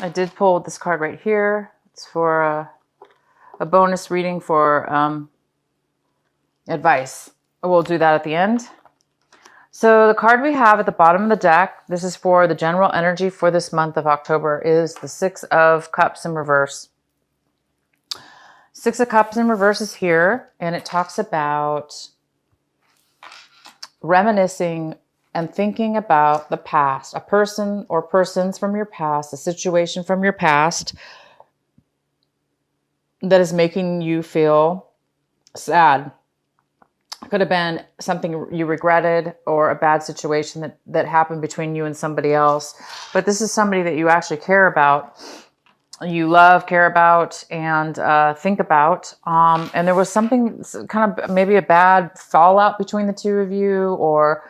I did pull this card right here. It's for a bonus reading for advice. We'll do that at the end. So the card we have at the bottom of the deck, this is for the general energy for this month of October, is the Six of Cups in reverse. Six of Cups in reverse is here, and it talks about reminiscing and thinking about the past, a person or persons from your past, a situation from your past that is making you feel sad. Could have been something you regretted or a bad situation that happened between you and somebody else. But this is somebody that you actually care about, you love, care about, and think about. And there was something kind of maybe a bad fallout between the two of you, or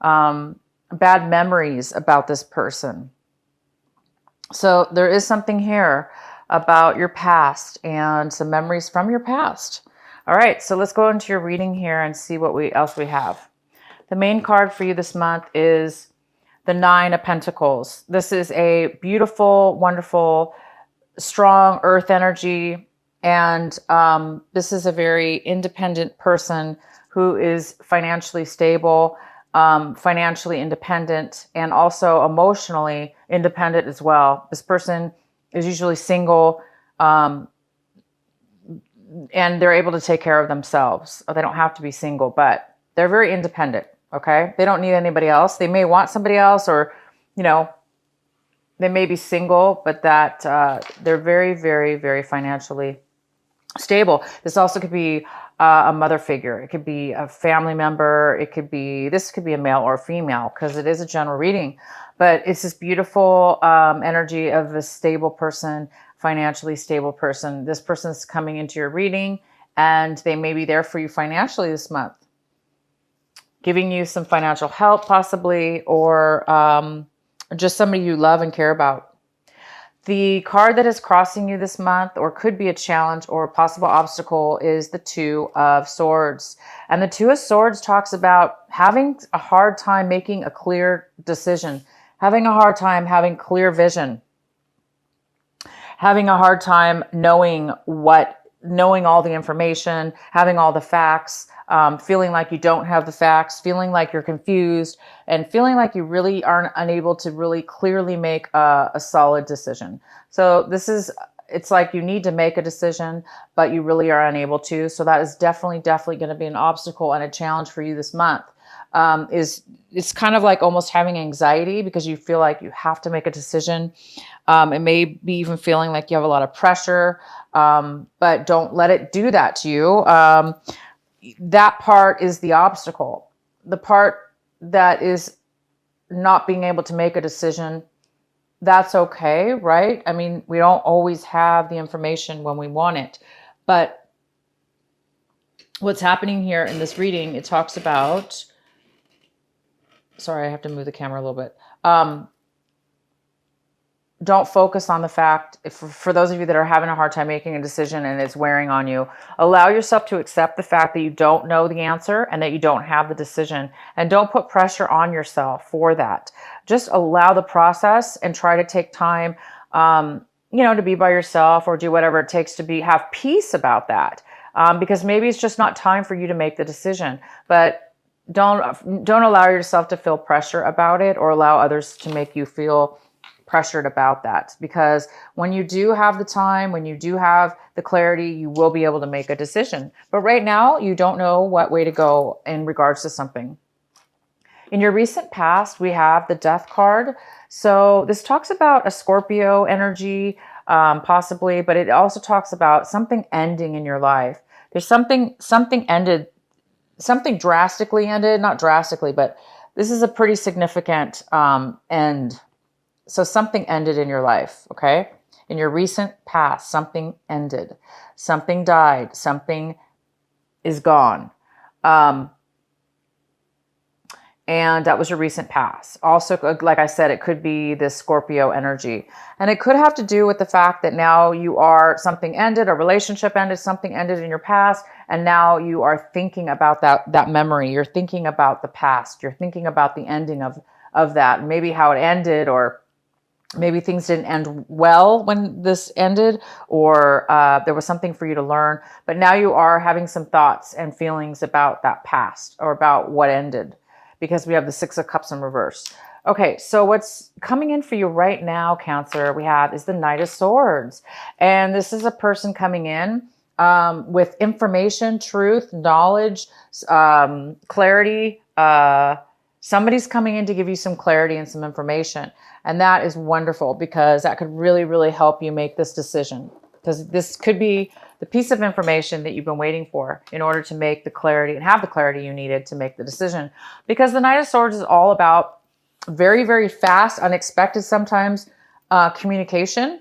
bad memories about this person. So there is something here about your past and some memories from your past. All right, so let's go into your reading here and see what else we have. The main card for you this month is the Nine of Pentacles. This is a beautiful, wonderful, strong earth energy. And this is a very independent person who is financially stable, financially independent, and also emotionally independent as well. This person is usually single, and they're able to take care of themselves. They don't have to be single, but they're very independent, okay? They don't need anybody else. They may want somebody else, or, they may be single, but that they're very, very, very financially stable. This also could be a mother figure. It could be a family member. This could be a male or a female, because it is a general reading. But it's this beautiful energy of a stable person, financially stable person. This person's coming into your reading, and they may be there for you financially this month, giving you some financial help possibly, or just somebody you love and care about. The card that is crossing you this month, or could be a challenge or a possible obstacle, is the Two of Swords. And the Two of Swords talks about having a hard time making a clear decision, having a hard time having clear vision, having a hard time knowing all the information, having all the facts, feeling like you don't have the facts, feeling like you're confused, and feeling like you really aren't unable to really clearly make a solid decision. So it's like you need to make a decision, but you really are unable to. So that is definitely going to be an obstacle and a challenge for you this month. It's kind of like almost having anxiety because you feel like you have to make a decision. It may be even feeling like you have a lot of pressure, but don't let it do that to you. That part is the obstacle. The part that is not being able to make a decision, that's okay, right? I mean, we don't always have the information when we want it. But what's happening here in this reading, it talks about... Sorry, I have to move the camera a little bit. Don't focus on the fact, for those of you that are having a hard time making a decision and it's wearing on you, allow yourself to accept the fact that you don't know the answer and that you don't have the decision. And don't put pressure on yourself for that. Just allow the process and try to take time, to be by yourself, or do whatever it takes to have peace about that. Because maybe it's just not time for you to make the decision. But don't allow yourself to feel pressure about it, or allow others to make you feel pressured about that. Because when you do have the time, when you do have the clarity, you will be able to make a decision. But right now, you don't know what way to go in regards to something. In your recent past, we have the Death card. So this talks about a Scorpio energy, possibly, but it also talks about something ending in your life. There's something ended, something drastically ended, not drastically, but this is a pretty significant end. So something ended in your life, okay? In your recent past, something ended. Something died. Something is gone. And that was your recent past. Also, like I said, it could be this Scorpio energy. And it could have to do with the fact that now something ended, a relationship ended, something ended in your past, and now you are thinking about that memory. You're thinking about the past. You're thinking about the ending of that, maybe how it ended, or Maybe things didn't end well when this ended, or there was something for you to learn. But now you are having some thoughts and feelings about that past or about what ended, because we have the Six of Cups in reverse. Okay, so what's coming in for you right now, Cancer, we have is the Knight of Swords. And this is a person coming in with information, truth, knowledge, clarity. Somebody's coming in to give you some clarity and some information. And that is wonderful, because that could really, really help you make this decision. Because this could be the piece of information that you've been waiting for in order to make the clarity and have the clarity you needed to make the decision. Because the Knight of Swords is all about very, very fast, unexpected sometimes communication.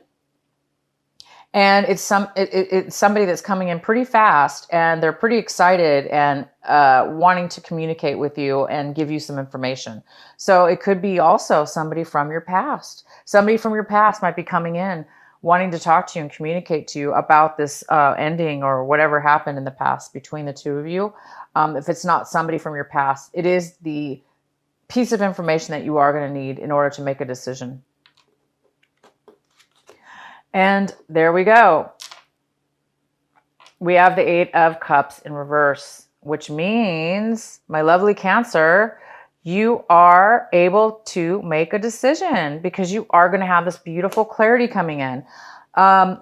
And it's somebody that's coming in pretty fast, and they're pretty excited and wanting to communicate with you and give you some information. So it could be also somebody from your past. Somebody from your past might be coming in wanting to talk to you and communicate to you about this ending or whatever happened in the past between the two of you. If it's not somebody from your past, it is the piece of information that you are going to need in order to make a decision. And there we go. We have the Eight of Cups in reverse, which means, my lovely Cancer, you are able to make a decision, because you are going to have this beautiful clarity coming in.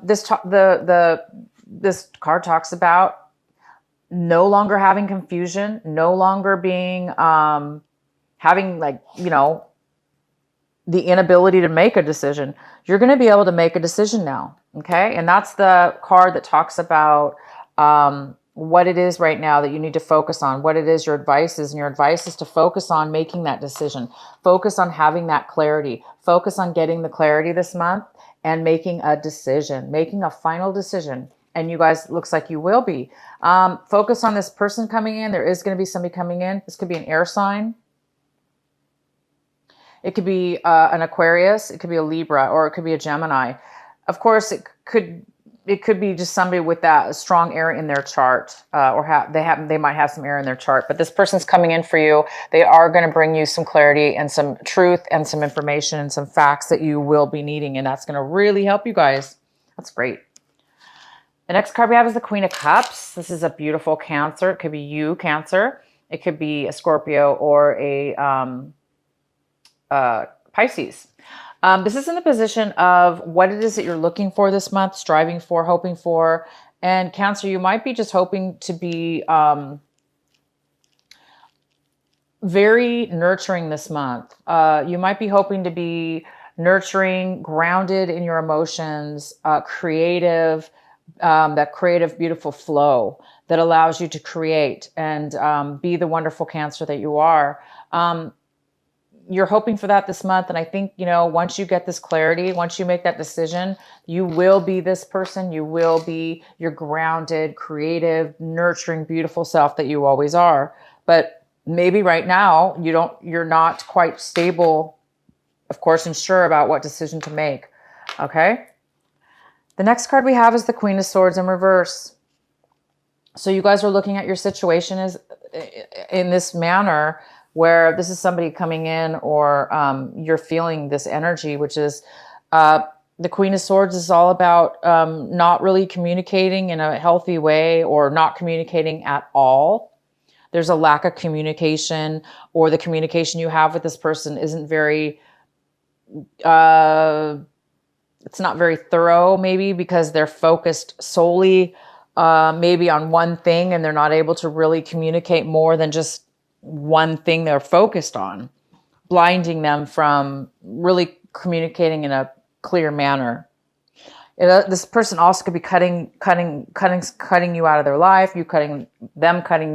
This card talks about no longer having confusion, no longer being having, like, you know, the inability to make a decision. You're going to be able to make a decision now. Okay. And that's the card that talks about what it is right now that you need to focus on, what it is your advice is. And your advice is to focus on making that decision, focus on having that clarity, focus on getting the clarity this month and making a decision, making a final decision. And you guys, looks like you will be. Focus on this person coming in. There is going to be somebody coming in. This could be an air sign. It could be an Aquarius, it could be a Libra, or it could be a Gemini. Of course, it could be just somebody with that strong air in their chart, or they might have some air in their chart. But this person's coming in for you. They are going to bring you some clarity and some truth and some information and some facts that you will be needing, and that's going to really help you guys. That's great. The next card we have is the Queen of Cups. This is a beautiful Cancer. It could be you, Cancer. It could be a Scorpio or a Pisces. This is in the position of what it is that you're looking for this month, striving for, hoping for. And Cancer, you might be just hoping to be very nurturing this month. You might be hoping to be nurturing, grounded in your emotions, creative, that creative, beautiful flow that allows you to create and be the wonderful Cancer that you are. You're hoping for that this month. And I think, you know, once you get this clarity, once you make that decision, you will be this person. You will be your grounded, creative, nurturing, beautiful self that you always are. But maybe right now you're not quite stable, of course, and sure about what decision to make. Okay. The next card we have is the Queen of Swords in reverse. So you guys are looking at your situation as in this manner, where this is somebody coming in, or you're feeling this energy, which is the Queen of Swords is all about not really communicating in a healthy way, or not communicating at all. There's a lack of communication, or the communication you have with this person isn't very, it's not very thorough, maybe because they're focused solely maybe on one thing, and they're not able to really communicate more than just one thing they're focused on, blinding them from really communicating in a clear manner. This person also could be cutting you out of their life, cutting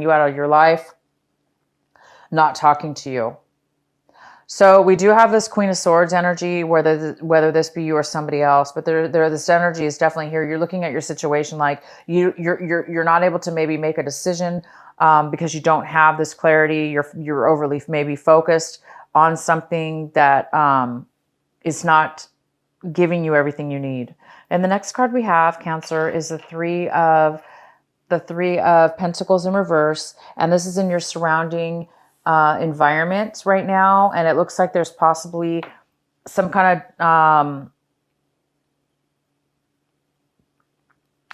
you out of your life, not talking to you. So we do have this Queen of Swords energy, whether this be you or somebody else, but this energy is definitely here. You're looking at your situation like you're not able to maybe make a decision because you don't have this clarity. You're overly maybe focused on something that is not giving you everything you need. And the next card we have, Cancer, is the Three of Pentacles in reverse, and this is in your surrounding environment right now, and it looks like there's possibly some kind of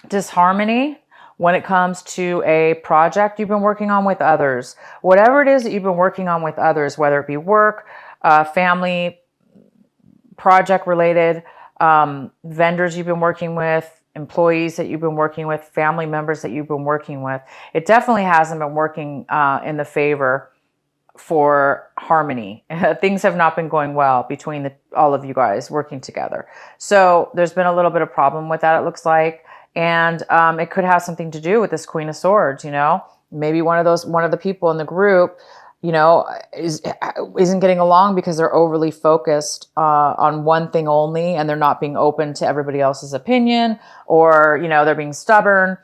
disharmony when it comes to a project you've been working on with others. Whatever it is that you've been working on with others, whether it be work, family, project related, vendors you've been working with, employees that you've been working with, family members that you've been working with. It definitely hasn't been working in the favor for harmony. Things have not been going well between all of you guys working together. So there's been a little bit of problem with that, it looks like. And it could have something to do with this Queen of Swords, you know? Maybe one of the people in the group, you know, isn't getting along because they're overly focused on one thing only, and they're not being open to everybody else's opinion, or, you know, they're being stubborn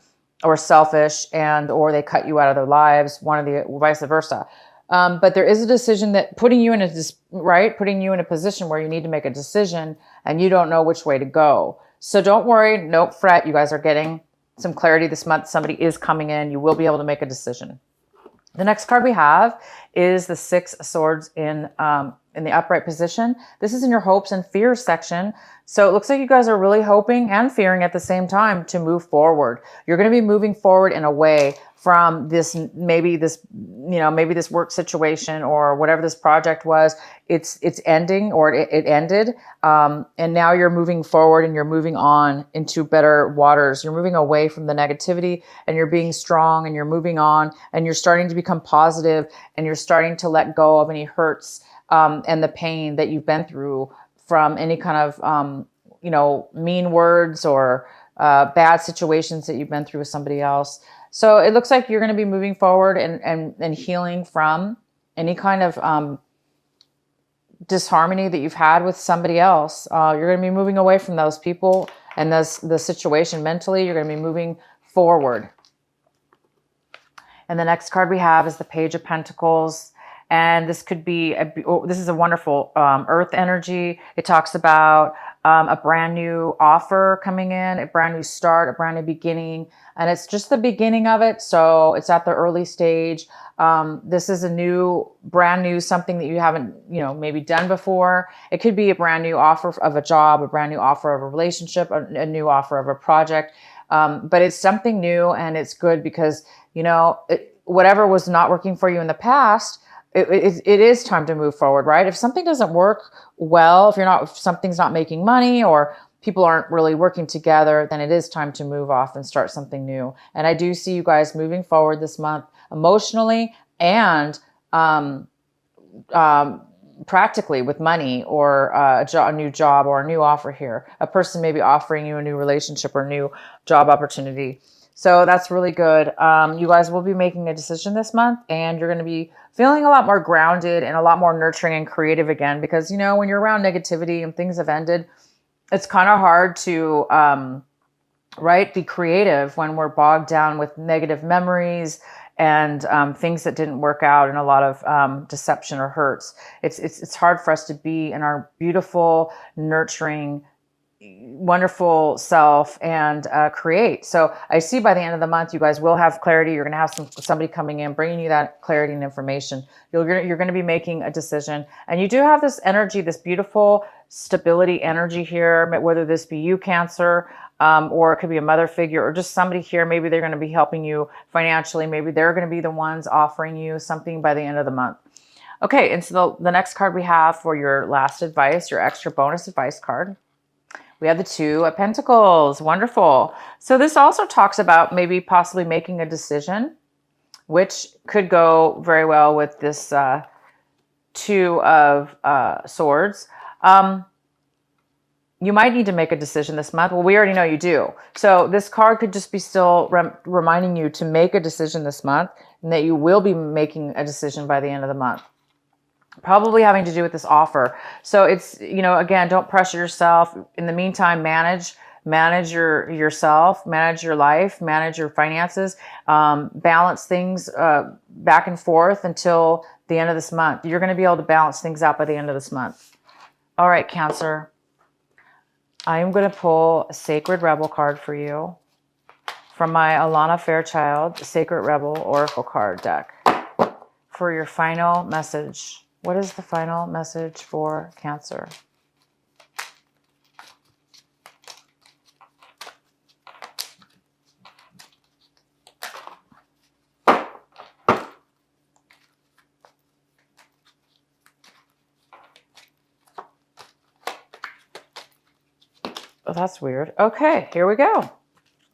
or selfish, and or they cut you out of their lives, vice versa. But there is a decision that putting you in a position where you need to make a decision and you don't know which way to go. So don't worry, don't fret. You guys are getting some clarity this month. Somebody is coming in. You will be able to make a decision. The next card we have is the Six of Swords in the upright position. This is in your hopes and fears section. So it looks like you guys are really hoping and fearing at the same time to move forward. You're going to be moving forward in a way from maybe this work situation or whatever this project was. It's ending, or it ended. And now you're moving forward and you're moving on into better waters. You're moving away from the negativity and you're being strong and you're moving on and you're starting to become positive and you're starting to let go of any hurts and the pain that you've been through from any kind of, mean words or bad situations that you've been through with somebody else. So it looks like you're going to be moving forward and healing from any kind of disharmony that you've had with somebody else. You're going to be moving away from those people and the situation mentally. You're going to be moving forward. And the next card we have is the Page of Pentacles. And this could be, this is a wonderful earth energy. It talks about a brand new offer coming in, a brand new start, a brand new beginning. And it's just the beginning of it. So it's at the early stage. This is brand new, something that you haven't, maybe done before. It could be a brand new offer of a job, a brand new offer of a relationship, a new offer of a project. But it's something new, and it's good because, whatever was not working for you in the past, it is time to move forward, right? If something doesn't work well, if something's not making money or people aren't really working together, then it is time to move off and start something new. And I do see you guys moving forward this month emotionally and practically with money or a new job or a new offer here. A person may be offering you a new relationship or new job opportunity. So that's really good. You guys will be making a decision this month, and you're going to be feeling a lot more grounded and a lot more nurturing and creative again, because, when you're around negativity and things have ended, it's kind of hard to, be creative when we're bogged down with negative memories and things that didn't work out and a lot of deception or hurts. It's hard for us to be in our beautiful, nurturing, wonderful self and create. So I see by the end of the month, you guys will have clarity. You're going to have somebody coming in, bringing you that clarity and information. You're going to be making a decision. And you do have this energy, this beautiful stability energy here, whether this be you, Cancer, or it could be a mother figure or just somebody here. Maybe they're going to be helping you financially. Maybe they're going to be the ones offering you something by the end of the month. Okay, and so the next card we have for your last advice, your extra bonus advice card, we have the Two of Pentacles. Wonderful. So this also talks about maybe possibly making a decision, which could go very well with this Two of Swords. You might need to make a decision this month. Well, we already know you do. So this card could just be still reminding you to make a decision this month, and that you will be making a decision by the end of the month. Probably having to do with this offer. So it's, again, don't pressure yourself. In the meantime, manage yourself, manage your life, manage your finances, balance things back and forth until the end of this month. You're going to be able to balance things out by the end of this month. All right, Cancer. I am going to pull a Sacred Rebel card for you from my Alana Fairchild Sacred Rebel Oracle card deck for your final message. What is the final message for Cancer? Oh, that's weird. Okay, here we go.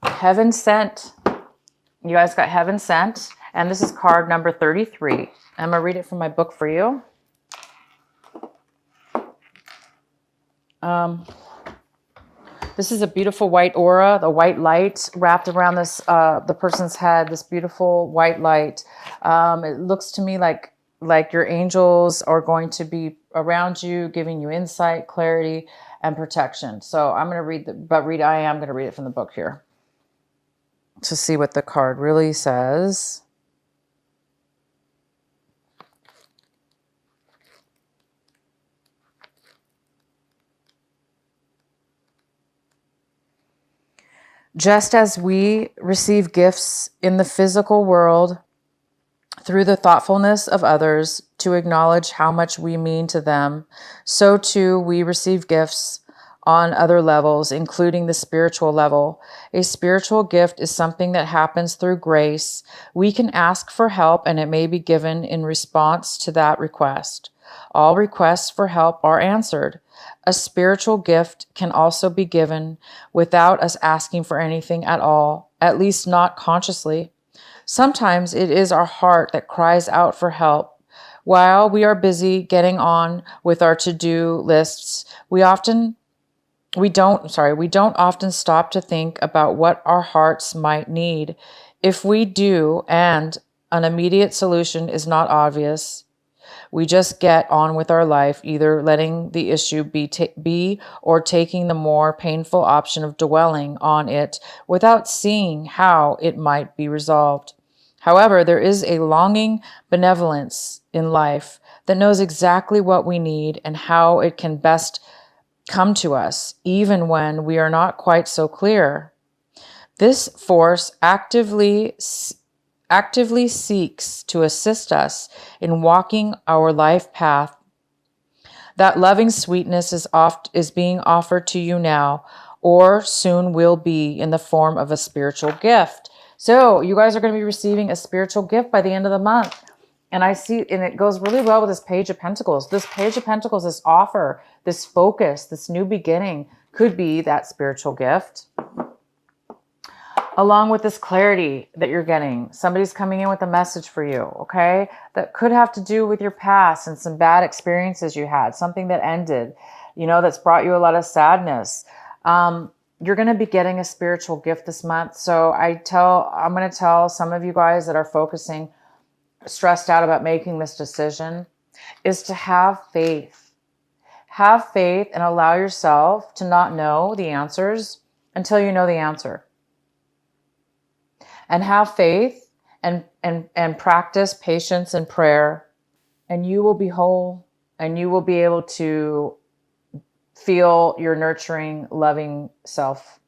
Heaven Sent. You guys got Heaven Sent. And this is card number 33. I'm going to read it from my book for you. This is a beautiful white aura, the white light wrapped around this the person's head, this beautiful white light. It looks to me like your angels are going to be around you, giving you insight, clarity, and protection. So I'm going to read I am going to read it from the book here to see what the card really says. Just as we receive gifts in the physical world through the thoughtfulness of others to acknowledge how much we mean to them, so too we receive gifts on other levels, including the spiritual level. A spiritual gift is something that happens through grace. We can ask for help and it may be given in response to that request. All requests for help are answered. A spiritual gift can also be given without us asking for anything at all, at least not consciously. Sometimes it is our heart that cries out for help. While we are busy getting on with our to-do lists, we don't often stop to think about what our hearts might need. If we do, and an immediate solution is not obvious, we just get on with our life, either letting the issue be or taking the more painful option of dwelling on it without seeing how it might be resolved. However, there is a longing benevolence in life that knows exactly what we need and how it can best come to us, even when we are not quite so clear. This force actively seeks to assist us in walking our life path. That loving sweetness is being offered to you now, or soon will be in the form of a spiritual gift. So you guys are going to be receiving a spiritual gift by the end of the month. And it goes really well with this Page of Pentacles. This Page of Pentacles, this offer, this focus, this new beginning could be that spiritual gift. Along with this clarity that you're getting. Somebody's coming in with a message for you, okay? That could have to do with your past and some bad experiences you had, something that ended, that's brought you a lot of sadness. You're going to be getting a spiritual gift this month. So I'm going to tell some of you guys that are stressed out about making this decision, is to have faith. Have faith and allow yourself to not know the answers until you know the answer. And have faith and practice patience and prayer, and you will be whole, and you will be able to feel your nurturing, loving self